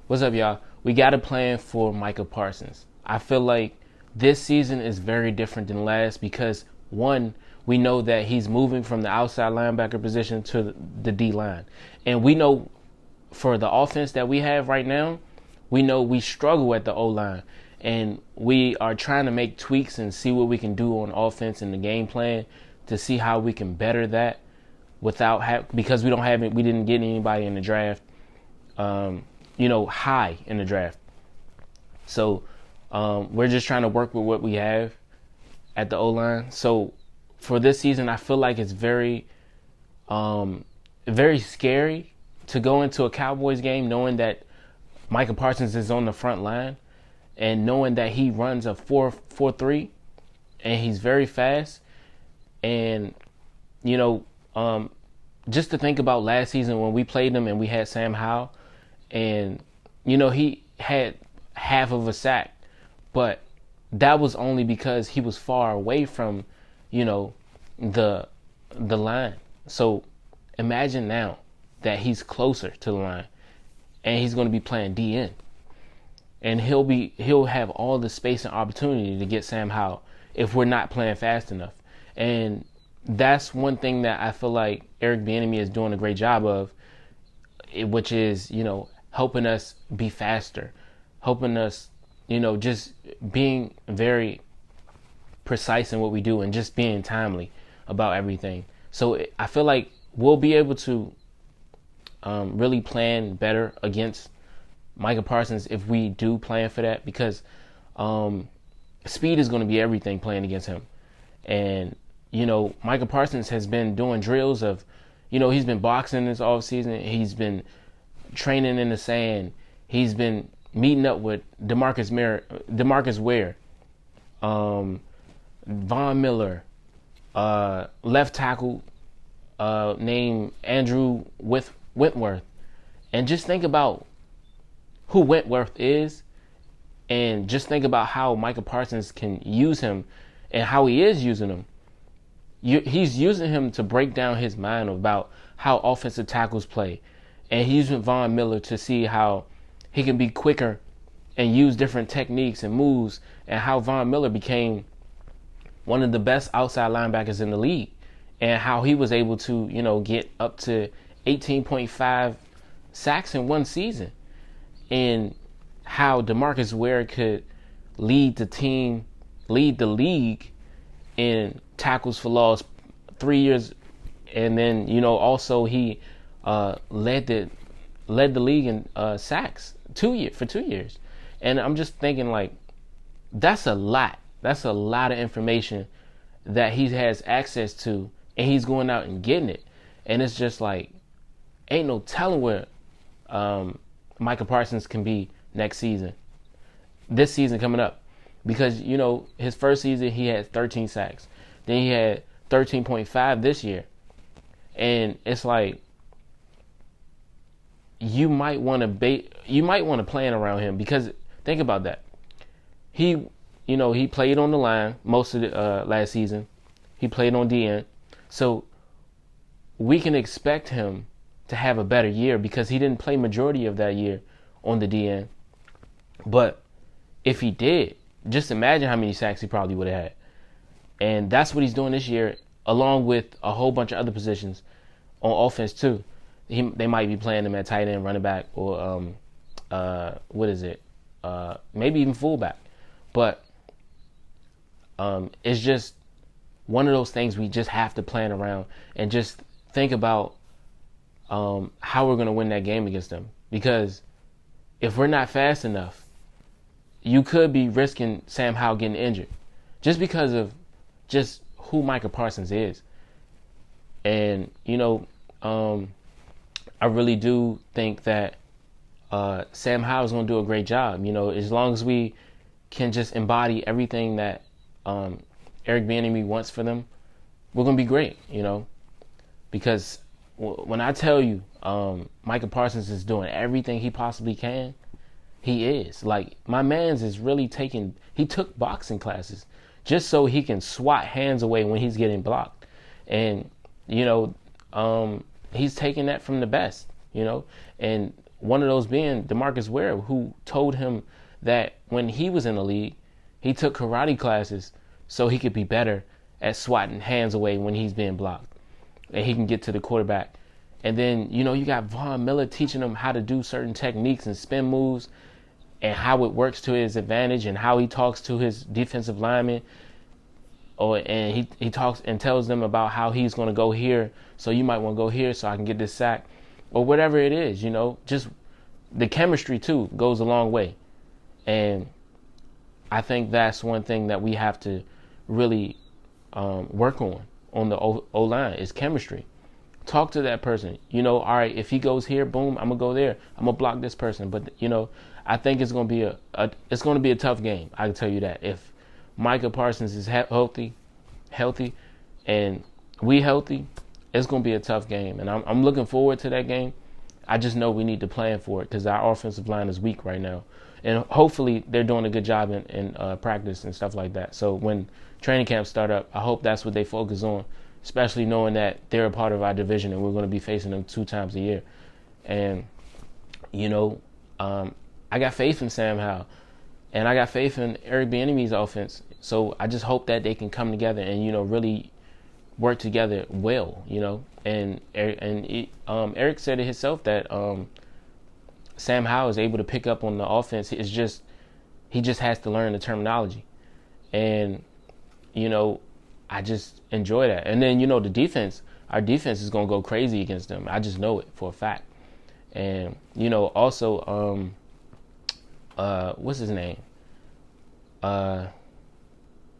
What's up, y'all? We got a plan for Micah Parsons. I feel like this season is very different than last because, one, we know that he's moving from the outside linebacker position to the D line. And we know for the offense that we have right now, we know we struggle at the O line. And we are trying to make tweaks and see what we can do on offense in the game plan to see how we can better that because we didn't get anybody in the draft. High in the draft. So we're just trying to work with what we have at the O-line. So for this season, I feel like it's very, very scary to go into a Cowboys game knowing that Micah Parsons is on the front line and knowing that he runs a 4.43 and he's very fast. And, just to think about last season when we played him and we had Sam Howell, and, he had half of a sack, but that was only because he was far away from, the line. So imagine now that he's closer to the line and he's going to be playing DN. And he'll have all the space and opportunity to get Sam Howell if we're not playing fast enough. And that's one thing that I feel like Eric Bieniemy is doing a great job of, which is, helping us be faster, helping us, just being very precise in what we do and just being timely about everything. So I feel like we'll be able to really plan better against Micah Parsons if we do plan for that, because speed is going to be everything playing against him. And, Micah Parsons has been doing drills of, he's been boxing this offseason. He's been training in the sand. He's been meeting up with DeMarcus Ware, Von Miller, left tackle named Andrew Whitworth. And just think about who Whitworth is, and just think about how Micah Parsons can use him and how he is using him. He's using him to break down his mind about how offensive tackles play. And he's using Von Miller to see how he can be quicker and use different techniques and moves, and how Von Miller became one of the best outside linebackers in the league, and how he was able to, get up to 18.5 sacks in one season, and how DeMarcus Ware could lead the league in tackles for loss 3 years, and then also he led the league in sacks for 2 years. And I'm just thinking, like, that's a lot of information that he has access to, and he's going out and getting it. And it's just like, ain't no telling where Micah Parsons can be next season, this season coming up. Because, his first season he had 13 sacks. Then he had 13.5 this year. And it's like, you might want to plan around him, because think about that. He played on the line most of the last season. He played on DN. So we can expect him to have a better year because he didn't play majority of that year on the DN. But if he did, just imagine how many sacks he probably would have had. And that's what he's doing this year, along with a whole bunch of other positions on offense too. They might be playing him at tight end, running back, or maybe even fullback. But it's just one of those things we just have to plan around and just think about how we're going to win that game against them. Because if we're not fast enough, you could be risking Sam Howell getting injured just because of just who Micah Parsons is. And, I really do think that Sam Howell is going to do a great job. As long as we can just embody everything that Eric Bieniemy wants for them, we're going to be great, Because when I tell you Micah Parsons is doing everything he possibly can, he is. Like, my man's is really he took boxing classes just so he can swat hands away when he's getting blocked. And, he's taking that from the best, and one of those being DeMarcus Ware, who told him that when he was in the league, he took karate classes so he could be better at swatting hands away when he's being blocked, and he can get to the quarterback. And then, you got Von Miller teaching him how to do certain techniques and spin moves and how it works to his advantage and how he talks to his defensive linemen. And he talks and tells them about how he's going to go here, so you might want to go here so I can get this sack, or whatever it is. Just the chemistry too goes a long way. And I think that's one thing that we have to really work on the O-line is chemistry. Talk to that person. All right, if he goes here, boom, I'm gonna go there. I'm gonna block this person. But I think it's gonna be a tough game. I can tell you that. If Micah Parsons is healthy, and we healthy, it's gonna be a tough game. And I'm looking forward to that game. I just know we need to plan for it because our offensive line is weak right now. And hopefully they're doing a good job in practice and stuff like that. So when training camps start up, I hope that's what they focus on, especially knowing that they're a part of our division and we're going to be facing them 2 times a year. And, I got faith in Sam Howell, and I got faith in Eric Bieniemy's offense. So I just hope that they can come together and, really work together well, And Eric said it himself that Sam Howell is able to pick up on the offense. He just has to learn the terminology. And, I just enjoy that. And then, the defense, our defense is going to go crazy against them. I just know it for a fact. And, also, what's his name?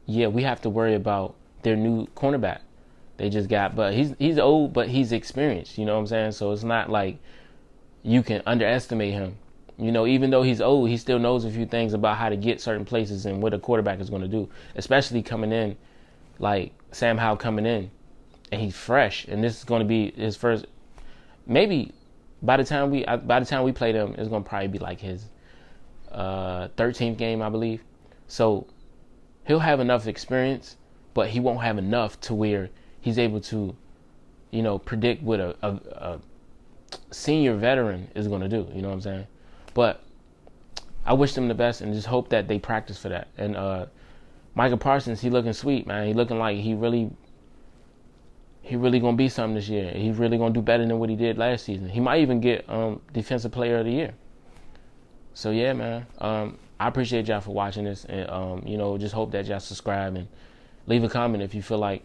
We have to worry about their new cornerback they just got. But he's old, but he's experienced, you know what I'm saying? So it's not like you can underestimate him. Even though he's old, he still knows a few things about how to get certain places and what a quarterback is going to do, especially coming in, like Sam Howell coming in, and he's fresh, and this is going to be his first. Maybe by the time we play them, it's going to probably be like his 13th game, I believe. So he'll have enough experience, but he won't have enough to where he's able to, predict what a senior veteran is going to do. You know what I'm saying? But I wish them the best and just hope that they practice for that. And Micah Parsons, he looking sweet, man. He looking like he really gonna be something this year. He's really gonna do better than what he did last season. He might even get Defensive Player of the Year. So yeah, man. I appreciate y'all for watching this, and just hope that y'all subscribe and leave a comment if you feel like